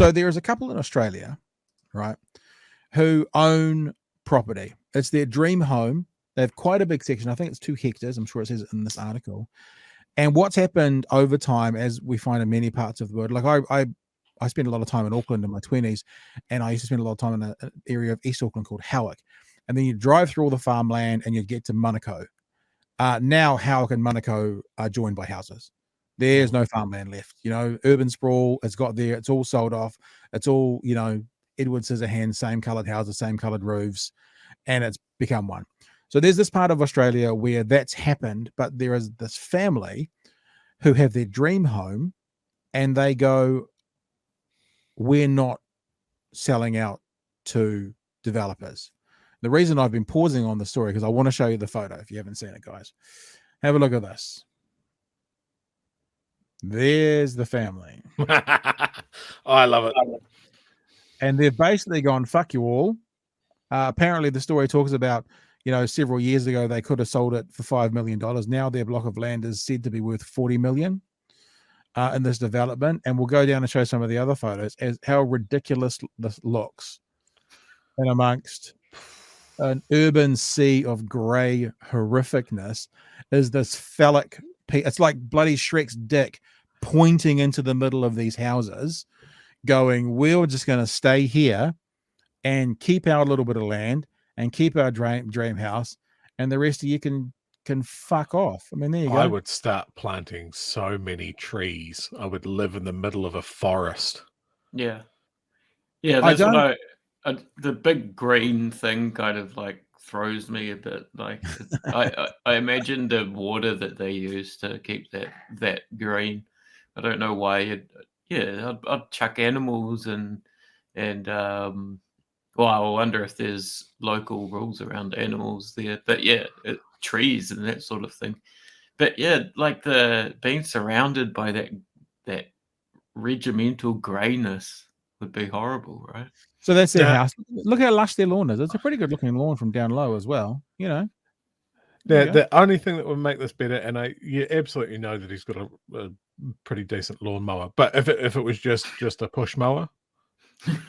So there is a couple in Australia, right, who own property. It's their dream home. They have quite a big section. I think it's 2 hectares. I'm sure it says it in this article. And what's happened over time, as we find in many parts of the world, like I spent a lot of time in Auckland in my 20s, and I used to spend a lot of time in an area of East Auckland called Howick. And then you drive through all the farmland and you get to Manukau. Now Howick and Manukau are joined by houses. There's no farmland left. Urban sprawl, it's got there. It's all sold off. It's all, Edward Scissorhands, same coloured houses, same coloured roofs, and it's become one. So there's this part of Australia where that's happened, but there is this family who have their dream home, and they go, we're not selling out to developers. The reason I've been pausing on the story, because I want to show you the photo if you haven't seen it, guys. Have a look at this. There's the family. I love it. And they've basically gone, fuck you all. Apparently the story talks about, several years ago, they could have sold it for $5 million. Now their block of land is said to be worth $40 million in this development. And we'll go down and show some of the other photos as how ridiculous this looks. And amongst an urban sea of grey horrificness is this phallic, it's like bloody Shrek's dick pointing into the middle of these houses, going, we're just going to stay here and keep our little bit of land and keep our dream house, and the rest of you can fuck off. I mean, there you go. I would start planting so many trees. I would live in the middle of a forest. Yeah. That's what the big green thing kind of like throws me a bit. Like I imagine the water that they use to keep that green. I don't know why. I'd chuck animals and well, I wonder if there's local rules around animals there. But trees and that sort of thing. But like the being surrounded by that regimental greyness would be horrible, right? So that's their house. Look how lush their lawn is. It's a pretty good looking lawn from down low as well. The only thing that would make this better, and you absolutely know that he's got a pretty decent lawnmower, but if it was just a push mower,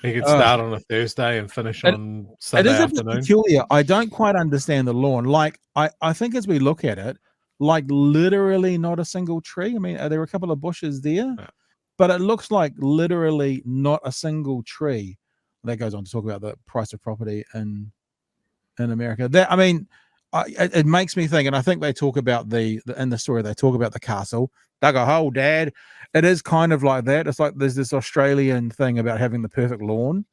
he could start on a Thursday and finish on Sunday afternoon. It is peculiar. I don't quite understand the lawn. Like I think as we look at it, like literally not a single tree. I mean, are there a couple of bushes there? Yeah. But it looks like literally not a single tree. That goes on to talk about the price of property in America. It makes me think, and I think they talk about in the story, they talk about the castle. They go, oh, Dad, it is kind of like that. It's like there's this Australian thing about having the perfect lawn.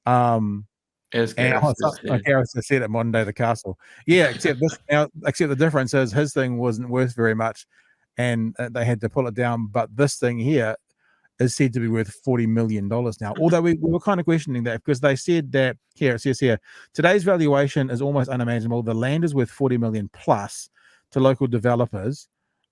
As Gareth said at modern day, the castle. Yeah, except the difference is his thing wasn't worth very much, and they had to pull it down. But this thing here is said to be worth $40 million now. Although we were kind of questioning that, because they said that it says here, today's valuation is almost unimaginable. The land is worth $40 million plus to local developers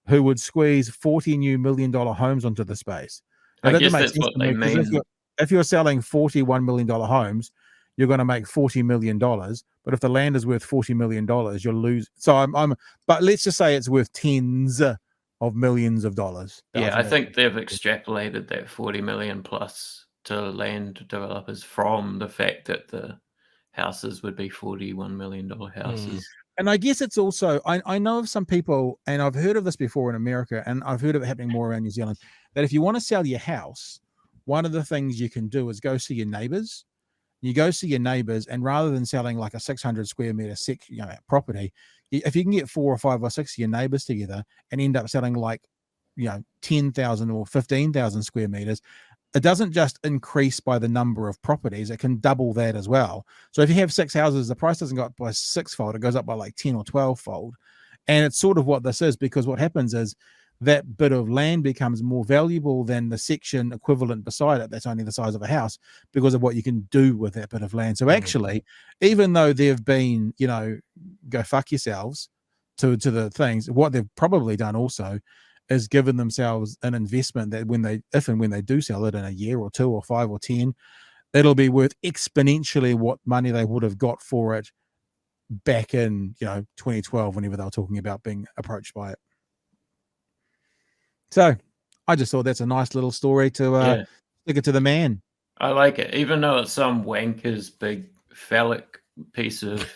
who would squeeze 40 new $1 million homes onto the space. Now, I guess that's what they mean. If you're selling $41 million homes, you're going to make $40 million. But if the land is worth $40 million, you'll lose. So but let's just say it's worth tens of millions of dollars. Yeah, I think they've extrapolated that 40 million plus to land developers from the fact that the houses would be $41 million houses. And I guess it's also, I know of some people, and I've heard of this before in America, and I've heard of it happening more around New Zealand, that if you want to sell your house, one of the things you can do is go see your neighbors. You go see your neighbors, and rather than selling like a 600 square meter property, if you can get 4 or 5 or 6 of your neighbors together and end up selling like 10,000 or 15,000 square meters, it doesn't just increase by the number of properties, it can double that as well. So if you have 6 houses, the price doesn't go up by 6-fold, it goes up by like 10 or 12-fold. And it's sort of what this is, because what happens is that bit of land becomes more valuable than the section equivalent beside it that's only the size of a house, because of what you can do with that bit of land. So actually, even though they've been, go fuck yourselves to the things, what they've probably done also is given themselves an investment that if and when they do sell it in a year or 2 or 5 or 10, it'll be worth exponentially what money they would have got for it back in 2012, whenever they were talking about being approached by it. So I just thought that's a nice little story to stick it to the man. I like it, even though it's some wanker's big phallic piece of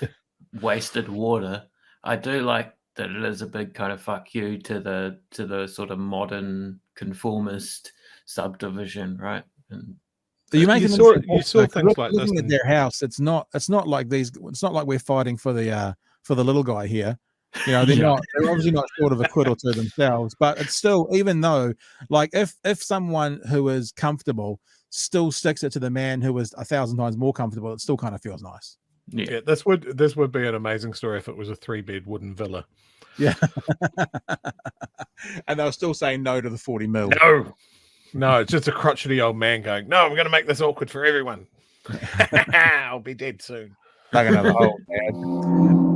wasted water. I do like that it is a big kind of fuck you to the sort of modern conformist subdivision, right? And you make you an saw interesting point, things like this. looking at their house, it's not like these. It's not like we're fighting for the little guy here. You know, they're not. They're obviously not short of a quid or two themselves. But it's still, even though, like, if someone who is comfortable still sticks it to the man who is 1,000 times more comfortable, it still kind of feels nice. Yeah, this would be an amazing story if it was a 3-bed wooden villa. Yeah, and they'll still say no to the 40 mil. No, it's just a crotchety old man going, "No, I'm going to make this awkward for everyone. I'll be dead soon." Like another hole, man.